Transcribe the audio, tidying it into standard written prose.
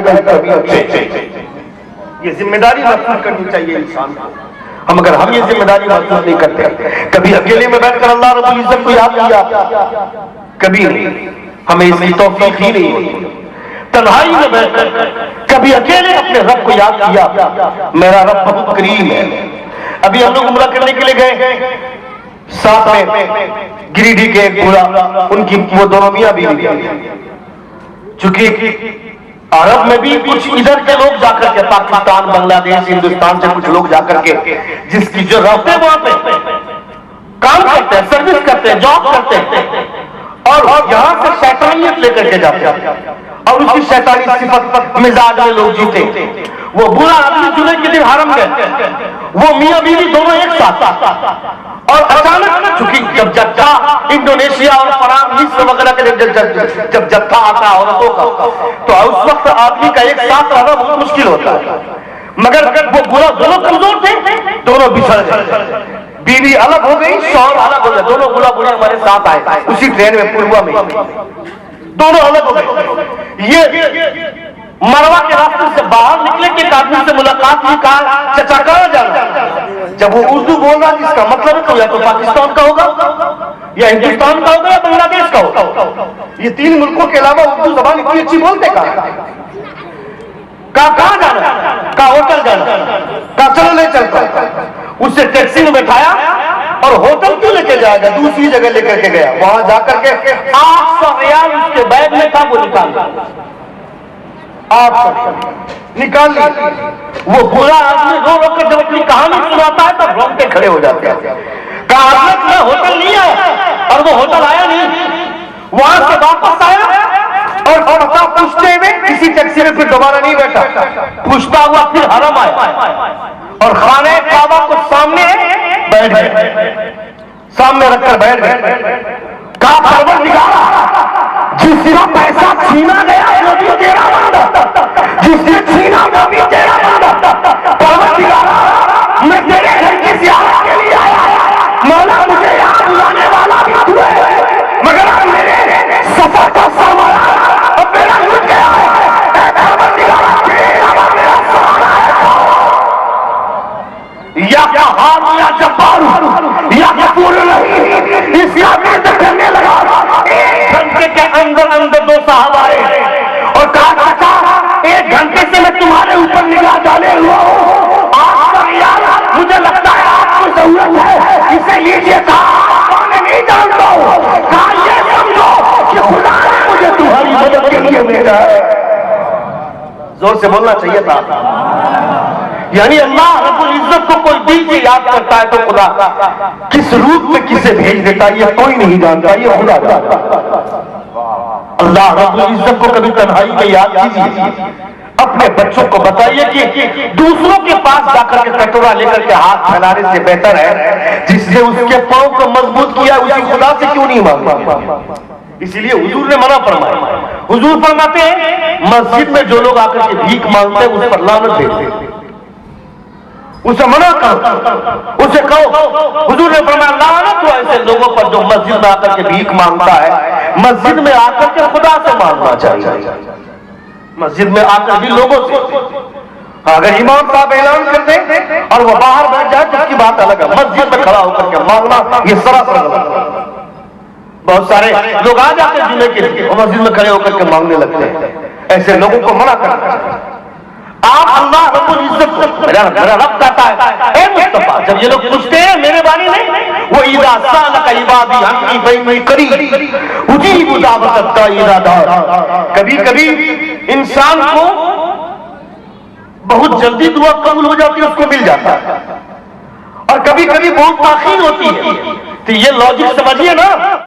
जाएगा इस तबीयत से। ये जिम्मेदारी महसूस करनी चाहिए इंसान को। हम ये जिम्मेदारी महसूस नहीं करते, कभी अकेले में बैठकर अल्लाह रब्बुल इज्जत को याद किया, कभी नहीं, हमें इसकी तौफीक ही नहीं होती। तन्हाई में बैठकर कभी अकेले अपने रब को याद किया, मेरा रब बहुत करीम है। अभी हम लोग उम्रा करने के लिए गए, साथ में गिरिडीह के एक बूढ़ा, उनकी वो दोनों मियां बीवी, चूंकि अरब में भी कुछ इधर के लोग जाकर के, पाकिस्तान, बांग्लादेश, हिंदुस्तान से कुछ लोग जाकर के, जिसकी जो रहते हैं वहां पे काम करते हैं, सर्विस करते हैं, जॉब करते हैं, और यहां से शैतानियत लेकर के जाते हैं और उसकी शैतानी सिफत मिजाज में लोग जीते। वो बुरा आदमी जुमे के दिन हरम गए, वो मियां बीवी दोनों एक साथ, और अचानक चूंकि जब जत्था इंडोनेशिया और फराम मिस्र वगैरह के जब जत्था आता है औरतों का, तो उस वक्त आदमी का एक साथ रहना बहुत मुश्किल होता है। मगर वो बुरा, दोनों कमजोर थे, दोनों बिछड़ गए, बीवी अलग हो गई, शौहर अलग हो गए, दोनों बुरा बुरा हमारे साथ आए उसी ट्रेन में, पूर्वा में, दोनों अलग हो गए। ये मरवा के रास्ते से बाहर निकले कि आदमी से मुलाकात की, कहा चचा कहां जाना। जब वो उर्दू बोल रहा, जिसका मतलब है या तो पाकिस्तान का होगा, या हिंदुस्तान का होगा, या बांग्लादेश का होगा। ये तीन मुल्कों के अलावा उर्दू जबान इतनी अच्छी बोलते कहां जाना, कहा होटल जाना, कहा चलो ले चलता। उससे टैक्सी में बैठाया और होटल क्यों लेके जाएगा, दूसरी जगह लेकर के गया। वहां जाकर के 800 रियाल उसके बैग में था, वो निकाल निकाल ली। वो बुरा आदमी रो रो कर जब अपनी कहानी सुनाता है तब रोंगटे खड़े हो जाते हैं। कहा मैं होटल नहीं आया, और वो होटल आया नहीं, वहां से वापस आया और पता पूछते हुए किसी टैक्सी में फिर दोबारा नहीं बैठा, पूछता हुआ फिर हरम आया और खाने काबा को सामने बैठ गए, सामने रखकर बैठ गए। कहा परवरदिगार, जिसका पैसा छीना गया वो भी तेरा मांगा, जिसने छीना वो भी तेरा मांगा। परवरदिगार, मैं तेरे घर की ज़ियारत के लिए आया, मौला मुझे यहाँ बुलाने वाला भी तू है, मगर अब मेरे सफर का सामान अब मेरा लुट गया है। परवरदिगार, मेरा सामान या कहार या जब्बार या कपूर नहीं, इसका विरोध करने लगा। एक घंटे के अंदर अंदर दो साहब आए और कहा चाचा, एक घंटे से मैं तुम्हारे ऊपर निगाह डाले हुआ हूँ, मुझे लगता है आपको जरूरत है, इसे लीजिए। कहा मैं नहीं जानता हूँ, कहा ये समझो कि खुदा ने मुझे तुम्हारी मदद के लिए भेजा है। जोर से बोलना चाहिए था। यानी अल्लाह रब्बुल इज्जत को कोई दिल से याद करता है तो खुदा किस रूप में किसे भेज देता है ये कोई नहीं जानता, ये खुदा जानता है। अल्लाह रब्बुल इज्जत को कभी तन्हाई में याद कीजिए, अपने बच्चों को बताइए कि दूसरों के पास जाकर के कटोरा लेकर के हाथ फैलाने से बेहतर है जिसने उसके पांव को मजबूत किया उसी खुदा से क्यों नहीं मांगा। इसीलिए हुजूर ने मना फरमाया। हुजूर फरमाते हैं मस्जिद में जो लोग आकर के भीख मांगते हैं उस पर लानत भेजते, उसे मना करो, उसे कहो। हुजूर ने फरमाया लानत हो ऐसे लोगों पर जो मस्जिद में आकर के भीख मांगता है। मस्जिद में आकर के खुदा से मांगना चाहिए, मस्जिद में आकर भी लोगों से। अगर इमाम साहब ऐलान कर दे और वो बाहर बैठ जाए तो उसकी बात अलग है, मस्जिद में खड़ा होकर के मांगना ये सरासर गलत है। बहुत सारे लोग आ जाते हैं जुमे के लिए और मस्जिद में खड़े होकर के मांगने लगते हैं, ऐसे लोगों को मना करना चाहिए। आप अल्लाह रब्बुल इज्जत, मेरा रब कहता है ए मुस्तफा, जब ये लोग पूछते हैं मेरे बारे में, वो इदा सालका इबादी अन्नी फइन्नी करीब उजीबु दावतद दाई इदा दाअ। कभी कभी इंसान को बहुत जल्दी दुआ कबूल हो जाती है, उसको मिल जाता है, और कभी कभी बहुत ताखीर होती है। तो ये लॉजिक समझिए ना।